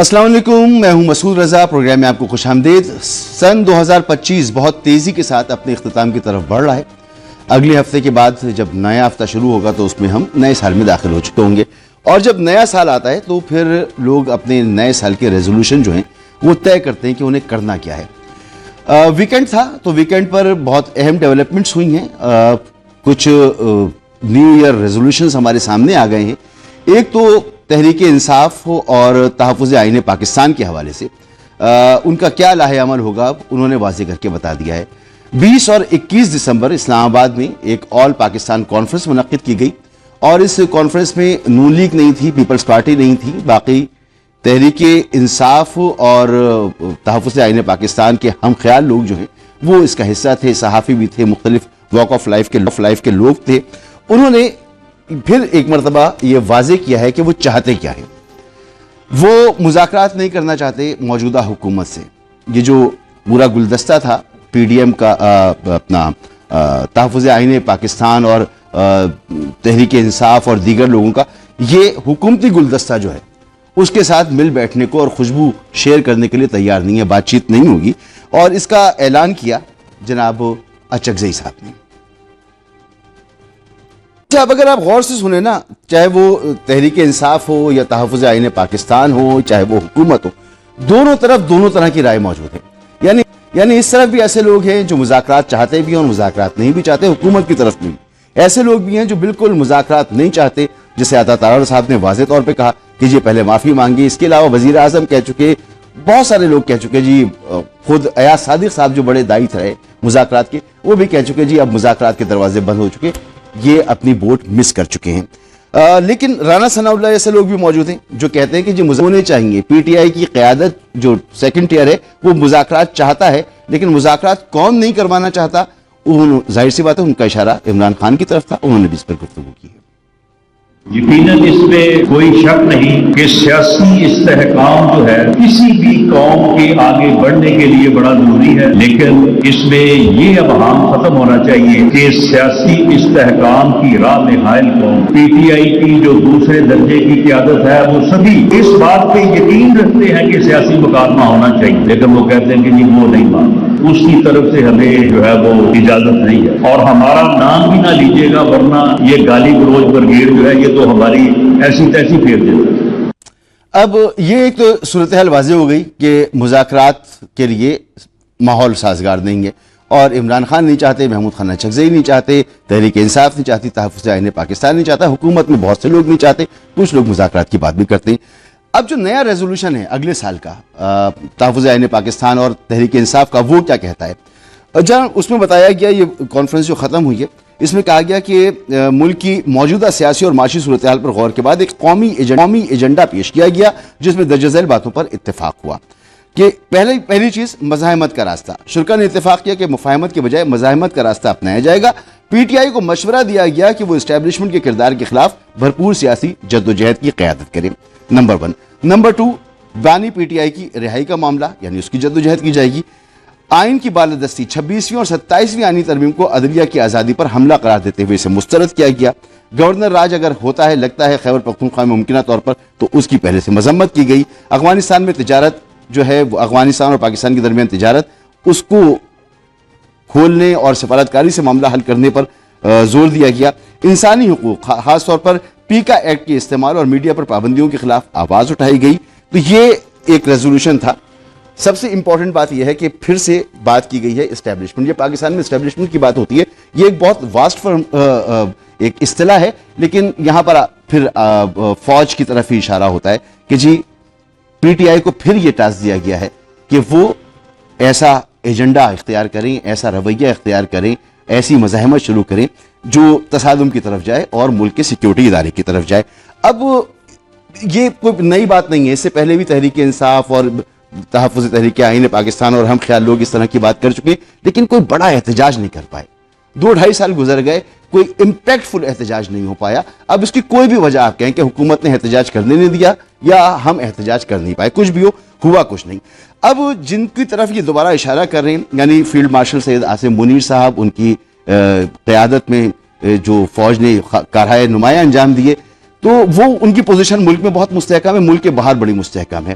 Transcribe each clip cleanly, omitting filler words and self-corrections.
السلام علیکم، میں ہوں مسعود رضا، پروگرام میں آپ کو خوش آمدید۔ سن 2025 بہت تیزی کے ساتھ اپنے اختتام کی طرف بڑھ رہا ہے۔ اگلے ہفتے کے بعد جب نیا ہفتہ شروع ہوگا تو اس میں ہم نئے سال میں داخل ہو چکے ہوں گے، اور جب نیا سال آتا ہے تو پھر لوگ اپنے نئے سال کے ریزولوشن جو ہیں وہ طے کرتے ہیں کہ انہیں کرنا کیا ہے۔ ویکنڈ تھا تو ویکنڈ پر بہت اہم ڈیولپمنٹس ہوئی ہیں، کچھ نیو ایئر ریزولوشنز ہمارے سامنے آ گئے ہیں۔ ایک تو تحریک انصاف اور تحفظ آئین پاکستان کے حوالے سے ان کا کیا لاہ عمل ہوگا انہوں نے واضح کر کے بتا دیا ہے۔ 20 اور 21 دسمبر اسلام آباد میں ایک آل پاکستان کانفرنس منعقد کی گئی، اور اس کانفرنس میں نون لیگ نہیں تھی، پیپلز پارٹی نہیں تھی، باقی تحریک انصاف اور تحفظ آئین پاکستان کے ہم خیال لوگ جو ہیں وہ اس کا حصہ تھے، صحافی بھی تھے، مختلف واک آف لائف کے لوگ تھے۔ انہوں نے پھر ایک مرتبہ یہ واضح کیا ہے کہ وہ چاہتے کیا ہیں۔ وہ مذاکرات نہیں کرنا چاہتے موجودہ حکومت سے۔ یہ جو پورا گلدستہ تھا پی ڈی ایم کا، اپنا تحفظ آئین پاکستان اور تحریک انصاف اور دیگر لوگوں کا، یہ حکومتی گلدستہ جو ہے اس کے ساتھ مل بیٹھنے کو اور خوشبو شیئر کرنے کے لیے تیار نہیں ہے، بات چیت نہیں ہوگی، اور اس کا اعلان کیا جناب اچکزئی صاحب نے۔ اب اگر آپ غور سے سنیں نا، چاہے وہ تحریک انصاف ہو یا تحفظ آئین پاکستان ہو، چاہے وہ حکومت ہو، دونوں طرح کی رائے موجود ہے۔ یعنی اس طرف بھی ایسے لوگ ہیں جو مذاکرات چاہتے بھی ہیں اور مذاکرات نہیں بھی چاہتے، حکومت کی طرف بھی ایسے لوگ بھی ہیں جو بالکل مذاکرات نہیں چاہتے، جسے عطا تارڑ صاحب نے واضح طور پہ کہا کہ جی پہلے معافی مانگی۔ اس کے علاوہ وزیر اعظم کہہ چکے، بہت سارے لوگ کہہ چکے، جی خود ایاز صادق صاحب جو بڑے داعی تھے مذاکرات کے، وہ بھی کہہ چکے جی اب مذاکرات کے دروازے بند ہو چکے، یہ اپنی ووٹ مس کر چکے ہیں۔ لیکن رانا ثناء اللہ ایسے لوگ بھی موجود ہیں جو کہتے ہیں کہ جی ہونے چاہیے، پی ٹی آئی کی قیادت جو سیکنڈ ٹیئر ہے وہ مذاکرات چاہتا ہے، لیکن مذاکرات کون نہیں کروانا چاہتا، ظاہر سی بات ہے ان کا اشارہ عمران خان کی طرف تھا، انہوں نے بھی اس پر گفتگو کی ہے۔ یقیناً اس میں کوئی شک نہیں کہ سیاسی استحکام جو ہے کسی بھی قوم کے آگے بڑھنے کے لیے بڑا ضروری ہے، لیکن اس میں یہ ابہام ختم ہونا چاہیے کہ سیاسی استحکام کی راہ میں حائل قوم پی ٹی آئی کی جو دوسرے درجے کی قیادت ہے، وہ سبھی اس بات پہ یقین رکھتے ہیں کہ سیاسی مکالمہ ہونا چاہیے، لیکن وہ کہتے ہیں کہ نہیں وہ نہیں مانتا، اس کی طرف سے ہمیں جو ہے وہ اجازت نہیں ہے، اور ہمارا نام بھی نہ لیجیے گا ورنہ یہ گالی گلوچ برگیڈ جو ہے یہ تو ہماری ایسی تیسی پھیر دیتا ہے۔ اب یہ ایک تو صورتحال واضح ہو گئی کہ مذاکرات کے لیے ماحول سازگار نہیں ہے، اور عمران خان نہیں چاہتے، محمود خان اچکزئی نہیں چاہتے، تحریک انصاف نہیں چاہتی، تحفظ آئین پاکستان نہیں چاہتا، حکومت میں بہت سے لوگ نہیں چاہتے، کچھ لوگ مذاکرات کی بات بھی کرتے ہیں۔ اب جو نیا ریزولوشن ہے اگلے سال کا تحفظ آئین پاکستان اور تحریک انصاف کا، وہ کیا کہتا ہے؟ جہاں اس میں بتایا گیا، یہ کانفرنس جو ختم ہوئی ہے اس میں کہا گیا کہ ملک کی موجودہ سیاسی اور معاشی صورتحال پر غور کے بعد ایک قومی ایجنڈا پیش کیا گیا، جس میں درج ذیل باتوں پر اتفاق ہوا کہ پہلی چیز مزاحمت کا راستہ۔ شرکا نے اتفاق کیا کہ مفاہمت کے بجائے مزاحمت کا راستہ اپنایا جائے گا۔ پی ٹی آئی کو مشورہ دیا گیا کہ وہ اسٹیبلشمنٹ کے کردار کے خلاف بھرپور سیاسی جدوجہد کی قیادت کرے، نمبر 1۔ نمبر 2، بانی پی ٹی آئی کی رہائی کا معاملہ، یعنی اس کی جدوجہد کی جائے گی۔ آئین کی بالادستی 26ویں اور 27ویں آئینی ترمیم کو عدلیہ کی آزادی پر حملہ قرار دیتے ہوئے اسے مسترد کیا گیا۔ گورنر راج اگر ہوتا ہے، لگتا ہے خیبر پختونخوا میں ممکنہ طور پر، تو اس کی پہلے سے مذمت کی گئی۔ افغانستان میں تجارت جو ہے، افغانستان اور پاکستان کے درمیان تجارت، اس کو کھولنے اور سفارتکاری سے معاملہ حل کرنے پر زور دیا گیا۔ انسانی حقوق، خاص طور پر پیکا ایکٹ کے استعمال اور میڈیا پر پابندیوں کے خلاف آواز اٹھائی گئی۔ تو یہ ایک ریزولوشن تھا۔ سب سے امپورٹنٹ بات یہ ہے کہ پھر سے بات کی گئی ہے اسٹیبلشمنٹ۔ یہ پاکستان میں اسٹیبلشمنٹ کی بات ہوتی ہے، یہ ایک بہت واسٹ ایک اصطلاح ہے، لیکن یہاں پر پھر فوج کی طرف ہی اشارہ ہوتا ہے کہ جی پی ٹی آئی کو پھر یہ ٹاسک دیا گیا ہے کہ وہ ایسا ایجنڈا اختیار کریں، ایسا رویہ اختیار کریں، ایسی مزاحمت شروع کریں جو تصادم کی طرف جائے اور ملک کے سیکیورٹی ادارے کی طرف جائے۔ اب یہ کوئی نئی بات نہیں ہے، اس سے پہلے بھی تحریک انصاف اور تحفظ تحریک آئین پاکستان اور ہم خیال لوگ اس طرح کی بات کر چکے ہیں، لیکن کوئی بڑا احتجاج نہیں کر پائے۔ 2-2.5 سال گزر گئے، کوئی امپیکٹفل احتجاج نہیں ہو پایا۔ اب اس کی کوئی بھی وجہ آپ کہیں کہ حکومت نے احتجاج کرنے نہیں دیا یا ہم احتجاج کر نہیں پائے، کچھ بھی ہوا کچھ نہیں۔ اب جن کی طرف یہ دوبارہ اشارہ کر رہے ہیں، یعنی فیلڈ مارشل سید عاصم منیر صاحب، ان کی قیادت میں جو فوج نے کارہائے نمایاں انجام دیے، تو وہ ان کی پوزیشن ملک میں بہت مستحکم ہے، ملک کے باہر بڑی مستحکم ہے۔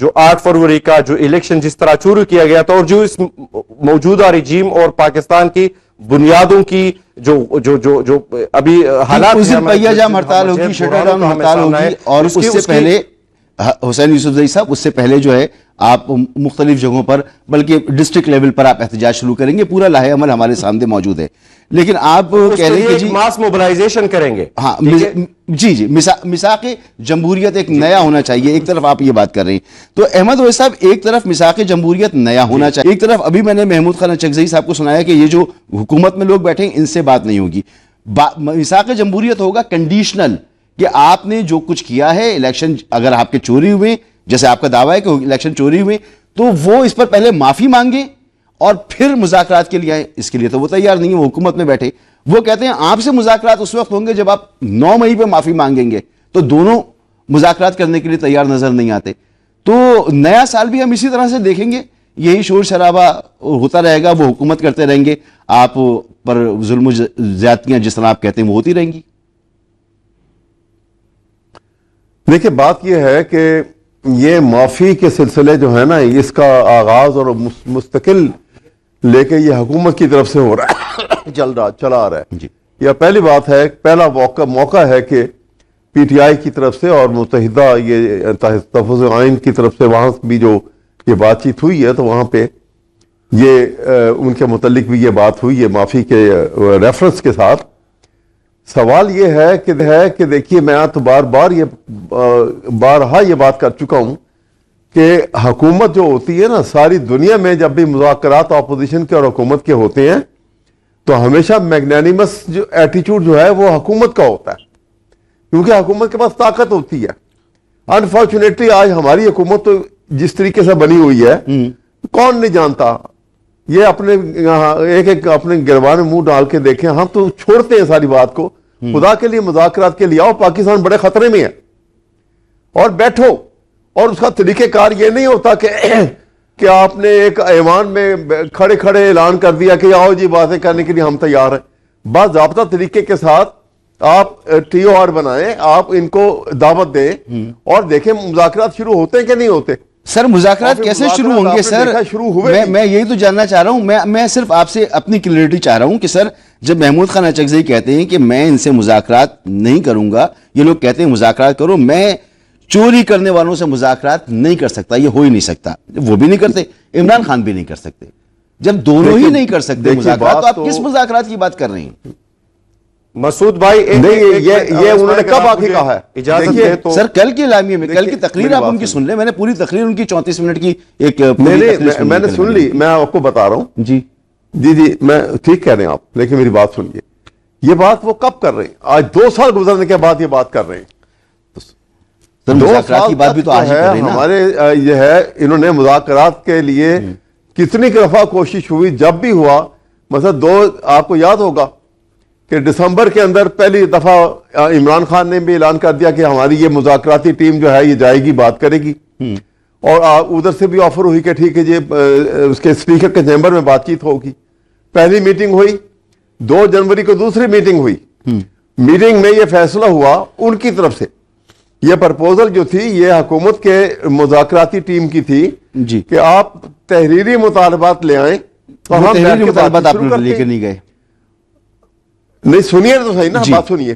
جو 8 فروری کا جو الیکشن جس طرح چوری کیا گیا تھا، اور جو اس موجودہ رجیم اور پاکستان کی بنیادوں کی جو جو جو جو ابھی حالات اس دن پہیا جام ہڑتال ہوگی، شٹر ڈاؤن ہڑتال ہوگی، اور اس سے پہلے حسین یوسف زئی صاحب، اس سے پہلے جو ہے آپ مختلف جگہوں پر بلکہ ڈسٹرکٹ لیول پر آپ احتجاج شروع کریں گے. پورا لاہے عمل ہمارے سامنے موجود ہے. لیکن آپ کہہ رہے ہیں کہ جی ماس موبلائزیشن کریں گے. ہاں جی میثاق جمہوریت ایک نیا ہونا چاہیے، ایک طرف آپ یہ بات کر رہے ہیں. تو احمد اویس صاحب، ایک طرف میثاق جمہوریت نیا ہونا چاہیے، ایک طرف ابھی میں نے محمود خان اچکزئی صاحب کو سنایا کہ یہ جو حکومت میں لوگ بیٹھے ہیں ان سے بات نہیں ہوگی. میثاق جمہوریت ہوگا کنڈیشنل، کہ آپ نے جو کچھ کیا ہے، الیکشن اگر آپ کے چوری ہوئے، جیسے آپ کا دعویٰ ہے کہ الیکشن چوری ہوئے، تو وہ اس پر پہلے معافی مانگیں اور پھر مذاکرات کے لیے آئیں. اس کے لیے تو وہ تیار نہیں ہے، وہ حکومت میں بیٹھے. وہ کہتے ہیں آپ سے مذاکرات اس وقت ہوں گے جب آپ 9 مئی پہ معافی مانگیں گے. تو دونوں مذاکرات کرنے کے لیے تیار نظر نہیں آتے. تو نیا سال بھی ہم اسی طرح سے دیکھیں گے، یہی شور شرابہ ہوتا رہے گا، وہ حکومت کرتے رہیں گے، آپ پر ظلم و زیادتیاں جس طرح آپ کہتے ہیں وہ ہوتی رہیں گی. دیکھیں بات یہ ہے کہ یہ معافی کے سلسلے جو ہے نا، اس کا آغاز اور مستقل لے کے یہ حکومت کی طرف سے ہو رہا ہے، چلا آ رہا ہے. یہ پہلی بات ہے، پہلا موقع ہے کہ پی ٹی آئی کی طرف سے اور متحدہ یہ تحفظ آئین کی طرف سے وہاں بھی جو یہ بات چیت ہوئی ہے، تو وہاں پہ یہ ان کے متعلق بھی یہ بات ہوئی ہے معافی کے ریفرنس کے ساتھ. سوال یہ ہے کہ دیکھیے، میں تو بارہا یہ بات کر چکا ہوں کہ حکومت جو ہوتی ہے نا، ساری دنیا میں جب بھی مذاکرات اپوزیشن کے اور حکومت کے ہوتے ہیں تو ہمیشہ میگنینیمس جو ایٹیچیوڈ جو ہے وہ حکومت کا ہوتا ہے، کیونکہ حکومت کے پاس طاقت ہوتی ہے. انفارچونیٹلی آج ہماری حکومت تو جس طریقے سے بنی ہوئی ہے، کون نہیں جانتا. یہ اپنے ایک اپنے گربان میں منہ ڈال کے دیکھیں، ہم تو چھوڑتے ہیں ساری بات کو. خدا کے لیے مذاکرات کے لیے آؤ، پاکستان بڑے خطرے میں ہے، اور بیٹھو. اور اس کا طریقہ کار یہ نہیں ہوتا کہ آپ نے ایک ایوان میں کھڑے کھڑے اعلان کر دیا کہ آؤ جی باتیں کرنے کے لیے ہم تیار ہیں. باضابطہ طریقے کے ساتھ آپ ٹی او آر بنائیں، آپ ان کو دعوت دیں اور دیکھیں مذاکرات شروع ہوتے ہیں کہ نہیں ہوتے. سر مذاکرات کیسے شروع ہوں گے سر؟ میں یہی تو جاننا چاہ رہا ہوں. میں صرف آپ سے اپنی کلیئرٹی چاہ رہا ہوں کہ سر، جب محمود خان اچکزئی کہتے ہیں کہ میں ان سے مذاکرات نہیں کروں گا، یہ لوگ کہتے ہیں مذاکرات کرو، میں چوری کرنے والوں سے مذاکرات نہیں کر سکتا، یہ ہو ہی نہیں سکتا. وہ بھی نہیں کرتے، عمران خان بھی نہیں کر سکتے. جب دونوں ہی نہیں کر سکتے مذاکرات، تو آپ کس مذاکرات کی بات کر رہے ہیں؟ مسعود بھائی یہ انہوں نے کب آ کے کہا ہے؟ اجازت دیں تو سر کل کے اعلامیے میں، کل کی تقریر آپ ان کی سن لیں. میں نے پوری تقریر ان کی 34 منٹ کی ایک میں نے سن لی، میں آپ کو بتا رہا ہوں. جی میں ٹھیک کہہ رہے ہیں آپ، لیکن میری بات سنیے. یہ بات وہ کب کر رہے ہیں؟ آج 2 سال گزرنے کے بعد یہ بات کر رہے ہیں. سر مذاکرات کی بات بھی تو آج ہی کر رہے ہیں نا. ہمارے یہ ہے، انہوں نے مذاکرات کے لیے کتنی دفعہ کوشش ہوئی، جب بھی ہوا. مثلا آپ کو یاد ہوگا کہ دسمبر کے اندر پہلی دفعہ عمران خان نے بھی اعلان کر دیا کہ ہماری یہ مذاکراتی ٹیم جو ہے یہ جائے گی، بات کرے گی. اور ادھر سے بھی آفر ہوئی کہ ٹھیک ہے جی، اس کے اسپیکر کے چیمبر میں بات چیت ہوگی. پہلی میٹنگ ہوئی، 2 جنوری کو دوسری میٹنگ ہوئی. میٹنگ میں یہ فیصلہ ہوا ان کی طرف سے، یہ پرپوزل جو تھی یہ حکومت کے مذاکراتی ٹیم کی تھی کہ آپ تحریری مطالبات لے آئیں. تحریری مطالبات آپ لے کے نہیں گئے؟ نہیں، سنیے تو صحیح نا، بات سنیے.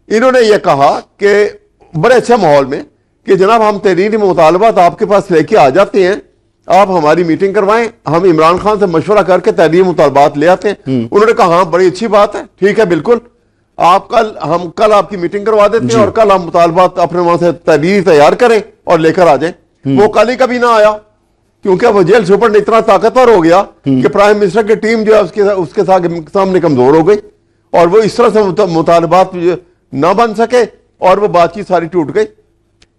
انہوں نے یہ کہا کہ بڑے اچھے ماحول میں کہ جناب ہم تحریری مطالبات آپ کے پاس لے کے آ جاتے ہیں، آپ ہماری میٹنگ کروائیں، ہم عمران خان سے مشورہ کر کے تحریری مطالبات لے آتے ہیں. انہوں نے کہا ہاں بڑی اچھی بات ہے، ٹھیک ہے بالکل، آپ ہم کل آپ کی میٹنگ کروا دیتے ہیں اور کل ہم مطالبات اپنے وہاں سے تحریری تیار کریں اور لے کر آ جائیں. وہ کل ہی کبھی نہ آیا، کیونکہ وہ جیل سپرڈ اتنا طاقتور ہو گیا کہ پرائم منسٹر کی ٹیم جو ہے اس کے سامنے کمزور ہو گئی، اور وہ اس طرح سے مطالبات نہ بن سکے اور وہ بات چیت ساری ٹوٹ گئی.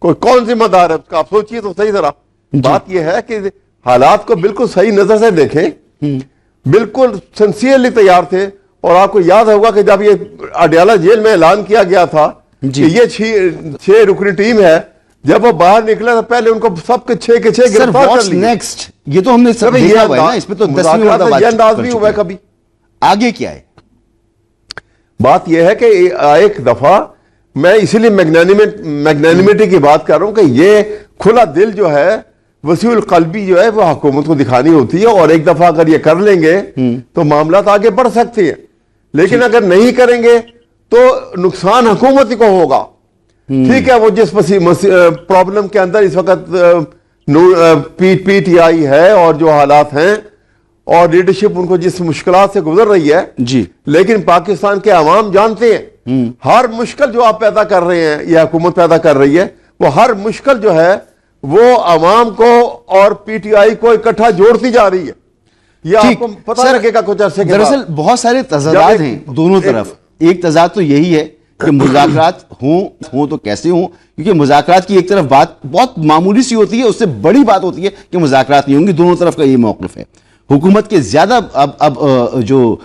کون ذمہ دار ہے اس کا؟ آپ سوچیے تو صحیح ذرا. بات یہ ہے کہ حالات کو بالکل صحیح نظر سے دیکھیں، بالکل سنسیئرلی تیار تھے. اور آپ کو یاد ہوگا کہ جب یہ اڈیالہ جیل میں اعلان کیا گیا تھا کہ یہ 6 رکنی ٹیم ہے، جب وہ باہر نکلا تو پہلے ان کو سب کے 6 کے 6 گرفتار کر لیا. نیکسٹ یہ تو ہم نے سب دیکھا ہوا ہے نا، اس پہ تو 10ویں یہ انداز نہیں ہوا ہے کبھی. آگے کیا ہے؟ بات یہ ہے کہ ایک دفعہ میں اسی لیے میگنینیمٹی کی بات کر رہا ہوں کہ یہ کھلا دل جو ہے وسیع القلبی جو ہے وہ حکومت کو دکھانی ہوتی ہے, اور ایک دفعہ اگر یہ کر لیں گے تو معاملات آگے بڑھ سکتے ہیں, لیکن اگر نہیں کریں گے تو نقصان حکومت کو ہوگا. ٹھیک ہے, وہ جس پرابلم کے اندر اس وقت پی ٹی آئی ہے اور جو حالات ہیں اور لیڈرشپ ان کو جس مشکلات سے گزر رہی ہے جی, لیکن پاکستان کے عوام جانتے ہیں ہر مشکل جو آپ پیدا کر رہے ہیں, یہ حکومت پیدا کر رہی ہے, وہ ہر مشکل جو ہے وہ عوام کو اور پی ٹی آئی کو اکٹھا جوڑتی جا رہی ہے. یہ آپ کو پتہ لگے گا کچھ عرصے کے بعد. دراصل بہت سارے تضادات ہیں دونوں طرف. ایک تضاد تو یہی ہے کہ مذاکرات ہوں تو کیسے ہوں, کیونکہ مذاکرات کی ایک طرف بات بہت معمولی سی ہوتی ہے, اس سے بڑی بات ہوتی ہے کہ مذاکرات نہیں ہوں گی. دونوں طرف کا یہ موقف ہے. حکومت کے زیادہ اب جو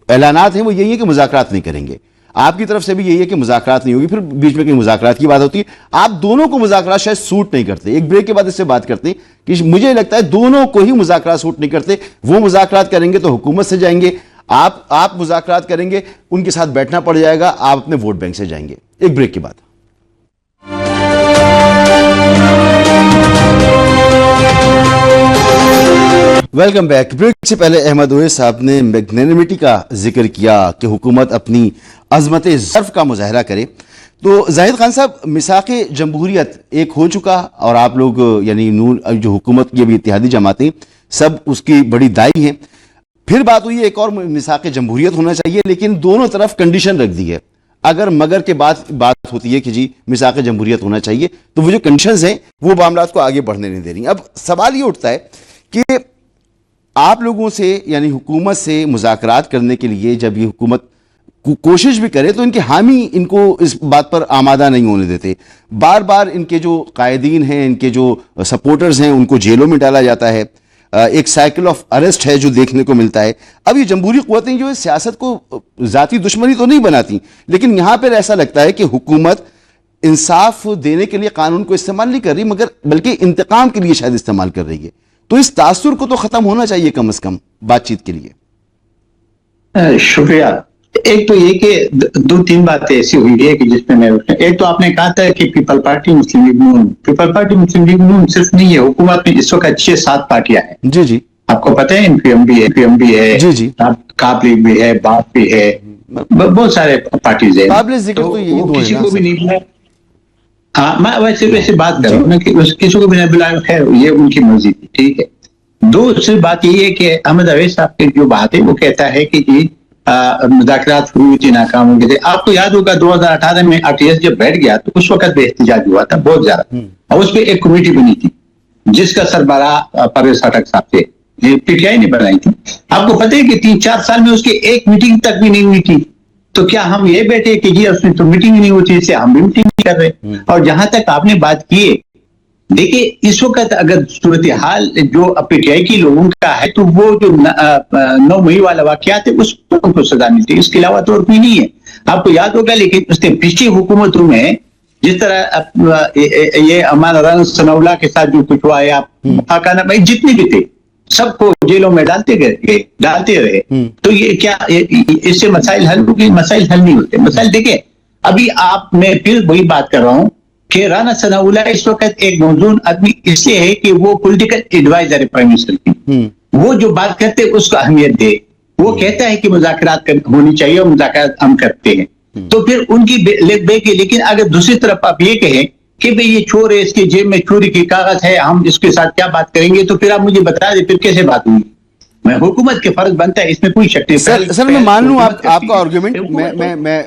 اعلانات ہیں وہ یہی ہے کہ مذاکرات نہیں کریں گے. آپ کی طرف سے بھی یہی ہے کہ مذاکرات نہیں ہوگی, پھر بیچ میں کہیں مذاکرات کی بات ہوتی ہے. آپ دونوں کو مذاکرات شاید سوٹ نہیں کرتے. ایک بریک کے بعد اس سے بات کرتے ہیں کہ مجھے لگتا ہے دونوں کو ہی مذاکرات سوٹ نہیں کرتے. وہ مذاکرات کریں گے تو حکومت سے جائیں گے, آپ مذاکرات کریں گے ان کے ساتھ بیٹھنا پڑ جائے گا, آپ اپنے ووٹ بینک سے جائیں گے. ایک بریک کے بعد ویلکم بیک. بریک سے پہلے احمد اویس صاحب نے میگنینمٹی کا ذکر کیا کہ حکومت اپنی عظمت ظرف کا مظاہرہ کرے. تو زاہد خان صاحب, میثاق جمہوریت ایک ہو چکا اور آپ لوگ یعنی جو حکومت کی ابھی اتحادی جماعتیں سب اس کی بڑی دائی ہیں. پھر بات ہوئی ایک اور میثاق جمہوریت ہونا چاہیے, لیکن دونوں طرف کنڈیشن رکھ دی ہے. اگر مگر کے بعد بات ہوتی ہے کہ جی میثاق جمہوریت ہونا چاہیے, تو وہ جو کنڈیشنز ہیں وہ معاملات کو آگے بڑھنے نہیں دے رہی. اب سوال یہ اٹھتا ہے کہ آپ لوگوں سے یعنی حکومت سے مذاکرات کرنے کے لیے جب یہ حکومت کوشش بھی کرے تو ان کے حامی ان کو اس بات پر آمادہ نہیں ہونے دیتے. بار بار ان کے جو قائدین ہیں, ان کے جو سپورٹرز ہیں, ان کو جیلوں میں ڈالا جاتا ہے. ایک سائیکل آف ارسٹ ہے جو دیکھنے کو ملتا ہے. اب یہ جمہوری قوتیں جو ہے سیاست کو ذاتی دشمنی تو نہیں بناتی, لیکن یہاں پر ایسا لگتا ہے کہ حکومت انصاف دینے کے لیے قانون کو استعمال نہیں کر رہی, مگر بلکہ انتقام کے لیے شاید استعمال کر رہی ہے. تو اس تاثر کو تو ختم ہونا چاہیے کم از کم بات چیت کے لیے. شکریہ. ایک تو یہ کہ دو تین باتیں ایسی ہوئی ہے کہ جس میں ایک تو آپ نے کہا تھا کہ پیپل پارٹی مسلم لیگ نون, پیپل پارٹی مسلم لیگ نون صرف نہیں ہے, حکومت میں اس وقت 6-7 پارٹیاں ہیں. جی جی, آپ کو پتہ ہے پی ایم بھی ہے, جی جی, کاپ لیگ بھی ہے, باپ بھی ہے, بہت سارے پارٹیز ہیں. قابل ذکر تو یہی دو ہیں. کسی کو بھی نہیں بلایا. ہاں, میں ویسے بات کر رہا ہوں کہ کسی کو بھی نہیں بلایا, خیر یہ ان کی مرضی تھی. ٹھیک ہے. دوسری بات یہ ہے کہ احمد اویس صاحب کی جو بات ہے وہ کہتا ہے کہ جی مذاکرات شروع ہوئی تھی, ناکام ہو گئے تھے. آپ کو یاد ہوگا 2018 میں RTS جب بیٹھ گیا تو اس وقت بھی احتجاج ہوا تھا بہت زیادہ, اور اس پہ ایک کمیٹی بنی تھی جس کا سربراہ پرویز خٹک صاحب تھے, پی ٹی آئی نے بنائی تھی. آپ کو پتہ ہے کہ 3-4 سال میں اس کی ایک میٹنگ تک بھی نہیں ہوئی تھی. تو کیا ہم یہ بیٹھے کہ جی اس میں تو میٹنگ نہیں ہوتی, اس سے ہم بھی میٹنگ نہیں کر رہے. اور جہاں تک آپ نے بات کی ہے, دیکھیں اس وقت اگر صورتحال جو پی ٹی آئی کی لوگوں کا ہے تو وہ جو 9 مئی والا واقعات ہے اس پر ان کو سزا ملتی ہے, اس کے علاوہ تو اور کوئی نہیں ہے. آپ کو یاد ہوگا لیکن اس نے پچھلی حکومتوں میں جس طرح یہ امان رانا ثناء اللہ کے ساتھ جو کچھ ہوا ہے, آپ خاکانہ بھائی جتنے بھی تھے سب کو جیلوں میں ڈالتے رہے. تو یہ کیا اس سے مسائل حل ہو گئے؟ مسائل حل نہیں ہوتے. مسائل دیکھیں, ابھی آپ میں پھر وہی بات کر رہا ہوں کہ رانا ثناء اللہ اس وقت ایک موزون آدمی اس لیے ہے کہ وہ پولیٹیکل ایڈوائزر ہے پرائم منسٹر کی. وہ جو بات کرتے اس کو اہمیت دے. وہ کہتا ہے کہ مذاکرات ہونی چاہیے اور مذاکرات ہم کرتے ہیں. تو پھر ان کی بے کی, لیکن اگر دوسری طرف آپ یہ کہیں کہ بھئی یہ چور ہے, اس کی جیب میں چوری کی کاغذ ہے, ہم اس کے ساتھ کیا بات کریں گے, تو پھر آپ مجھے بتا دیں پھر کیسے بات ہوئی. میں حکومت کے فرض بنتا ہے, اس میں کوئی شک نہیں. سر میں مان لوں آپ کا آرگومنٹ,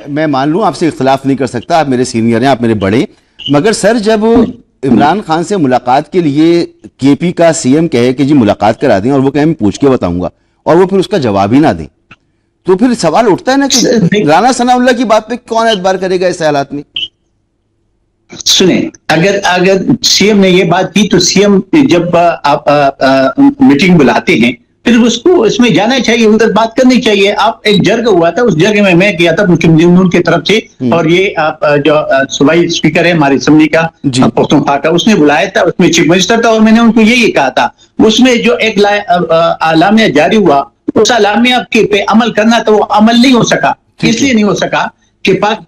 میں مان لوں, آپ سے اختلاف نہیں کر سکتا, آپ میرے سینئر ہیں, آپ میرے بڑے. مگر سر جب عمران خان سے ملاقات کے لیے کے پی کا سی ایم کہے کہ جی ملاقات کرا دیں, اور وہ کہے میں پوچھ کے بتاؤں گا, اور وہ پھر اس کا جواب ہی نہ دیں, تو پھر سوال اٹھتا ہے نا کہ رانا ثناء اللہ کی بات پہ کون اعتبار کرے گا اس حالات میں؟ سنیں, اگر سی ایم نے یہ بات کی تو سی ایم جب آپ میٹنگ بلاتے ہیں پھر اس کو اس میں جانا چاہیے, ادھر بات کرنی چاہیے. آپ ایک جرگہ ہوا تھا, اس جرگے میں گیا تھا مسلم لیگ نون کی طرف سے, اور یہ آپ جو صوبائی اسپیکر ہے ہماری اسمبلی کا پختونخوا کا, اس نے بلایا تھا, اس میں چیف منسٹر تھا, اور میں نے ان کو یہی کہا تھا. اس میں جو ایک اعلامیہ جاری ہوا, اس اعلامیہ پہ عمل کرنا تو وہ عمل نہیں ہو سکا. اس لیے نہیں ہو سکا کہ پاک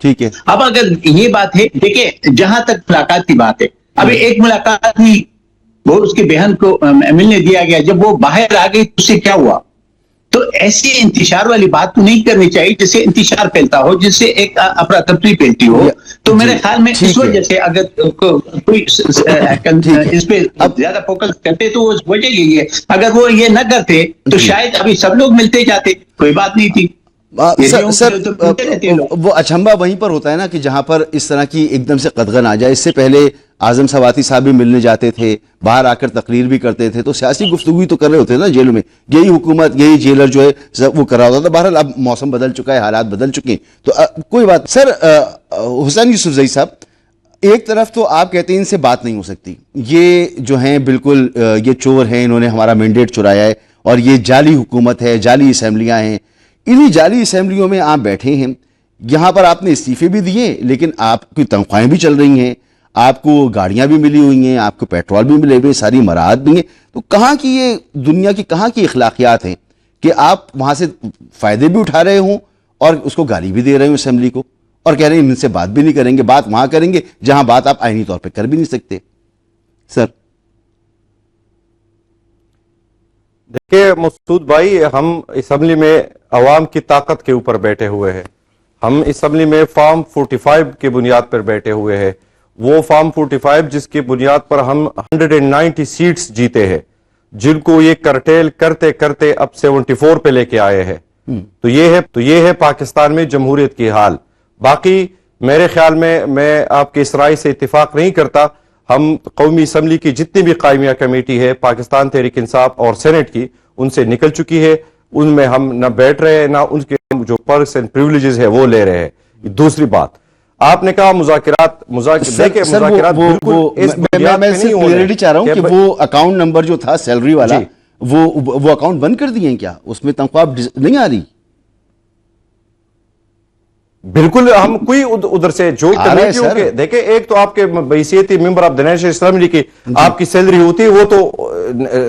ٹھیک ہے. اب اگر یہ بات ہے, دیکھیں جہاں تک ملاقات کی بات ہے, ابھی ایک ملاقات ہوئی, وہ اس کی بہن کو ملنے دیا گیا, جب وہ باہر آ گئی تو اس سے کیا ہوا. تو ایسی انتشار والی بات تو نہیں کرنی چاہیے جس سے انتشار پھیلتا ہو, جس سے ایک افراتفری پھیلتی ہو. تو میرے خیال میں اس وجہ سے اگر کوئی اس پہ زیادہ فوکس کرتے تو وجہ یہی ہے, اگر وہ یہ نہ کرتے تو شاید ابھی سب لوگ ملتے جاتے, کوئی بات نہیں تھی. سر وہ اچھمبا وہیں پر ہوتا ہے نا کہ جہاں پر اس طرح کی ایک دم سے قدغن آ جائے. اس سے پہلے اعظم سواتی صاحب بھی ملنے جاتے تھے, باہر آ کر تقریر بھی کرتے تھے, تو سیاسی گفتگو تو کر رہے ہوتے ہیں نا جیلوں میں. یہی حکومت, یہی جیلر جو ہے وہ کر رہا ہوتا تھا. بہرحال اب موسم بدل چکا ہے, حالات بدل چکے ہیں, تو کوئی بات. سر حسین یوسفزئی صاحب, ایک طرف تو آپ کہتے ہیں ان سے بات نہیں ہو سکتی, یہ جو ہیں بالکل یہ چور ہیں, انہوں نے ہمارا مینڈیٹ چرایا ہے, اور یہ جعلی حکومت ہے, جعلی اسمبلیاں ہیں. انہی جعلی اسمبلیوں میں آپ بیٹھے ہیں, یہاں پر آپ نے استعفے بھی دیے, لیکن آپ کی تنخواہیں بھی چل رہی ہیں, آپ کو گاڑیاں بھی ملی ہوئی ہیں, آپ کو پیٹرول بھی ملے ہوئے, ساری مراحت بھی ہیں. تو کہاں کی یہ دنیا کی کہاں کی اخلاقیات ہیں کہ آپ وہاں سے فائدے بھی اٹھا رہے ہوں اور اس کو گالی بھی دے رہے ہوں اسمبلی کو, اور کہہ رہے ہیں ان سے بات بھی نہیں کریں گے. بات وہاں کریں گے جہاں بات آپ آئینی طور پہ کر بھی نہیں سکتے. سر دیکھیے مسعود بھائی, ہم اسمبلی میں عوام کی طاقت کے اوپر بیٹھے ہوئے ہیں. ہم اسمبلی میں فارم 45 کی بنیاد پر بیٹھے ہوئے ہیں. وہ فارم 45 جس کی بنیاد پر ہم 190 سیٹس جیتے ہیں, جن کو یہ کرٹیل کرتے کرتے اب 74 پہ لے کے آئے ہیں. تو یہ ہے پاکستان میں جمہوریت کی حال. باقی میرے خیال میں آپ کے اس رائے سے اتفاق نہیں کرتا. ہم قومی اسمبلی کی جتنی بھی قائمیہ کمیٹی ہے پاکستان تحریک انصاف اور سینٹ کی, ان سے نکل چکی ہے. ان میں ہم نہ بیٹھ رہے ہیں, نہ ان کے جو پرکس اینڈ پریویلیجز ہے وہ لے رہے ہیں. دوسری بات, آپ نے کہا مذاکرات میں کلیئرٹی چاہ رہا ہوں کہ وہ اکاؤنٹ نمبر جو تھا سیلری والا, وہ اکاؤنٹ بند کر دیے ہیں کیا؟ اس میں تنخواہ نہیں آ رہی؟ بالکل ہم کوئی ادھر سے جو کمیٹیوں کے, دیکھیں ایک تو آپ کے بحیثیتی member of the National Assembly کی آپ کی سیلری ہوتی ہے, وہ تو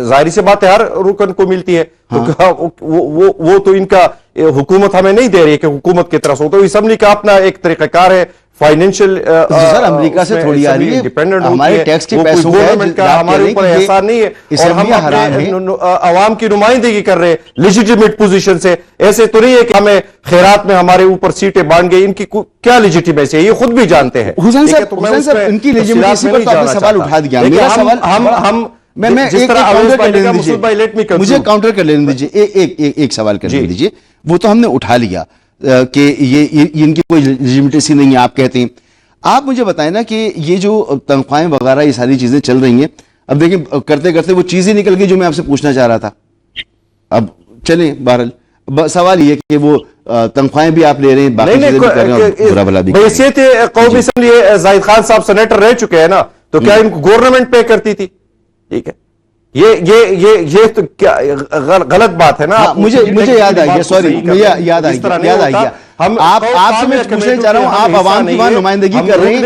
ظاہری سے بات ہے ہر رکن کو ملتی ہے. وہ تو ان کا حکومت ہمیں نہیں دے رہی ہے کہ حکومت کی طرف سے, تو اسمبلی کا اپنا ایک طریقہ کار ہے. فائنینشیل سر امریکہ سے تھوڑی آ رہی ہے, ہمارے ٹیکس کے پیسوں کا ہمارے اوپر احسان نہیں ہے, اور ہم عوام کی نمائندگی کر رہے ہیں لیجیٹیمیٹ پوزیشن سے. ایسے تو نہیں ہے کہ ہمیں خیرات میں ہمارے اوپر سیٹیں بانٹ گئی, ان کی کیا لیجیٹیمیسی ہے یہ خود بھی جانتے ہیں. حسین صاحب ان کی لیجیٹیمیسی پر تو آپ نے سوال اٹھا دیا. میرا سوال مجھے کاؤنٹر کر لینے دیجیے, ایک سوال کر لینے دیجیے. وہ تو ہم نے اٹھا لیا کہ یہ ان کی کوئی لیجیٹیمیسی نہیں ہے آپ کہتے ہیں. آپ مجھے بتائیں نا کہ یہ جو تنخواہیں وغیرہ یہ ساری چیزیں چل رہی ہیں, اب دیکھیں کرتے کرتے وہ چیز ہی نکل گئی جو میں آپ سے پوچھنا چاہ رہا تھا. اب چلیں بہرحال سوال یہ کہ وہ تنخواہیں بھی آپ لے رہے ہیں, باقی چیزیں بھی کر رہے ہیں, اور برا بھلا بھی. بحیثیت قومی اسمبلی زاہد خان صاحب سینیٹر رہ چکے ہیں نا, تو کیا ان کو گورنمنٹ پے کرتی تھی؟ ٹھیک ہے, یہ تو کیا غلط بات ہے نا. مجھے یاد آئی, سوری یاد آئی گیا. آپ سے میں پوچھنا چاہ رہا ہوں, آپ عوام کی وہاں نمائندگی کر رہے ہیں,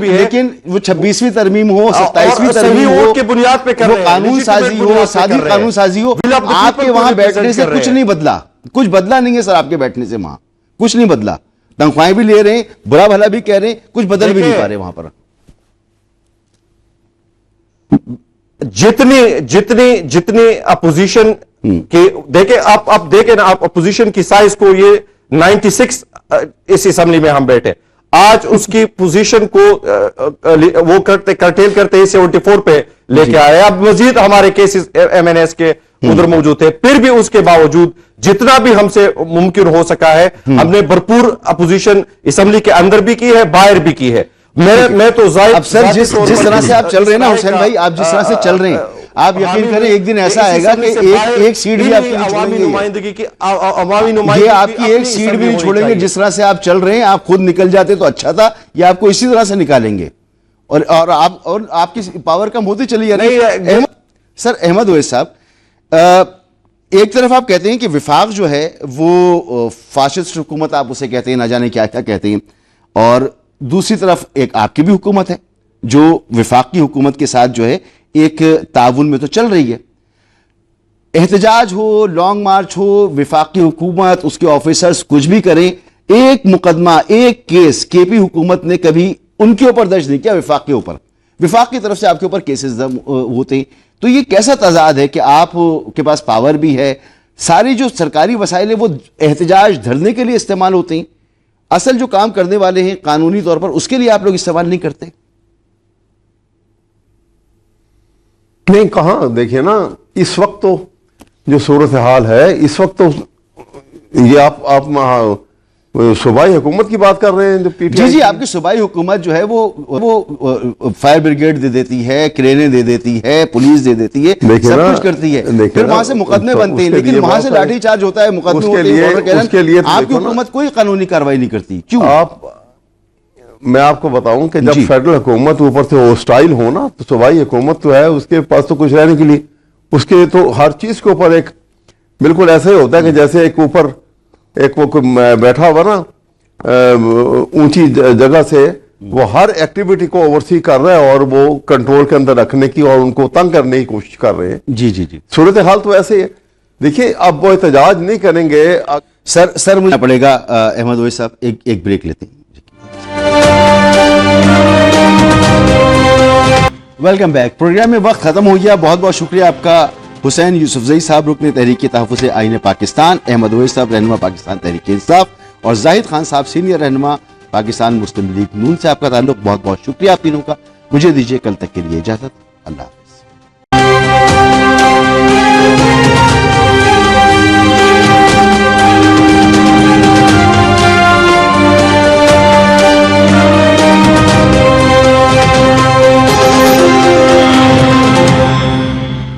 لیکن وہ 26ویں ترمیم ہو, 27ویں ترمیم ہو, وہ قانون سازی ہو, صادق قانون سازی ہو, آپ کے وہاں بیٹھنے سے کچھ نہیں بدلا. کچھ بدلا نہیں ہے سر, آپ کے بیٹھنے سے وہاں کچھ نہیں بدلا. تنخواہیں بھی لے رہے ہیں, برا بھلا بھی کہہ رہے ہیں, کچھ بدل بھی نہیں پا رہے وہاں پر. جتنی اپوزیشن کی دیکھیں آپ دیکھیں نا, آپ اپوزیشن کی سائز کو, یہ 96 اس اسمبلی میں ہم بیٹھے, آج اس کی پوزیشن کو وہ کرٹیل کرتے 74 پہ لے کے آئے. اب مزید ہمارے کیسز ایم این ایس کے ادھر موجود تھے, پھر بھی اس کے باوجود جتنا بھی ہم سے ممکن ہو سکا ہے ہم نے بھرپور اپوزیشن اسمبلی کے اندر بھی کی ہے, باہر بھی کی ہے. میں تو اب سر جس طرح سے آپ چل رہے ہیں نا حسین بھائی, آپ جس طرح سے چل رہے ہیں, آپ یقین کریں ایک دن ایسا آئے گا کہ ایک سیٹ بھی آپ کی عوامی نمائندگی کی یہ آپ کی ایک سیٹ بھی نہیں چھوڑیں گے. جس طرح سے آپ چل رہے ہیں, آپ خود نکل جاتے تو اچھا تھا, یا آپ کو اسی طرح سے نکالیں گے, اور آپ کی پاور کم ہوتی چلی جا رہی ہے. سر احمد اویس صاحب, ایک طرف آپ کہتے ہیں کہ وفاق جو ہے وہ فاشسٹ حکومت آپ اسے کہتے ہیں, نہ جانے کیا کیا کہتے ہیں, اور دوسری طرف ایک آپ کی بھی حکومت ہے جو وفاق کی حکومت کے ساتھ جو ہے ایک تعاون میں تو چل رہی ہے. احتجاج ہو، لانگ مارچ ہو، وفاقی حکومت اس کے آفیسرز کچھ بھی کریں، ایک مقدمہ، ایک کیس کے پی حکومت نے کبھی ان کے اوپر درج نہیں کیا، وفاق کے اوپر، وفاق کی طرف سے آپ کے اوپر کیسز ہوتے ہیں. تو یہ کیسا تضاد ہے کہ آپ کے پاس پاور بھی ہے، ساری جو سرکاری وسائل ہیں وہ احتجاج دھرنے کے لیے استعمال ہوتے ہیں، اصل جو کام کرنے والے ہیں قانونی طور پر اس کے لیے آپ لوگ استعمال نہیں کرتے؟ نہیں کہاں، دیکھیے نا اس وقت تو جو صورتحال ہے اس وقت تو یہ آپ صوبائی حکومت کی بات کر رہے ہیں جو پی ٹی آئی جی آپ کی صوبائی حکومت جو ہے وہ فائر بریگیڈ دے دیتی ہے، کرینے دے دیتی ہے، پولیس دے دیتی ہے، سب کچھ کرتی ہے، پھر وہاں سے مقدمے بنتے ہیں، لیکن وہاں سے لاٹھی چارج ہوتا ہے، مقدمے ہوتے ہیں، آپ کی حکومت کوئی قانونی کارروائی نہیں کرتی، کیوں؟ میں آپ کو بتاؤں کہ جب فیڈرل حکومت اوپر سے ہوسٹائل ہو نا تو صوبائی حکومت تو ہے اس کے پاس تو کچھ رہنے کے لیے اس کے تو ہر چیز کے اوپر ایک بالکل ایسا ہی ہوتا ہے کہ جیسے ایک اوپر ایک وہ بیٹھا ہوا نا اونچی جگہ سے وہ ہر ایکٹیویٹی کو اوورسی کر رہا ہے اور وہ کنٹرول کے اندر رکھنے کی اور ان کو تنگ کرنے کی کوشش کر رہے ہیں. جی صورتحال تو ایسے ہی ہے. دیکھیے اب وہ احتجاج نہیں کریں گے. سر مجھے پڑے گا احمد اویس صاحب، ایک بریک لیتے ہیں. Welcome back. پروگرام میں وقت ختم ہو گیا. بہت بہت شکریہ آپ کا حسین یوسفزئی صاحب رکن تحریک تحفظ آئین پاکستان، احمد اویس صاحب رہنما پاکستان تحریک انصاف، اور زاہد خان صاحب سینئر رہنما پاکستان مسلم لیگ نون سے آپ کا تعلق. بہت بہت شکریہ آپ تینوں کا. مجھے دیجیے کل تک کے لیے اجازت. اللہ حافظ.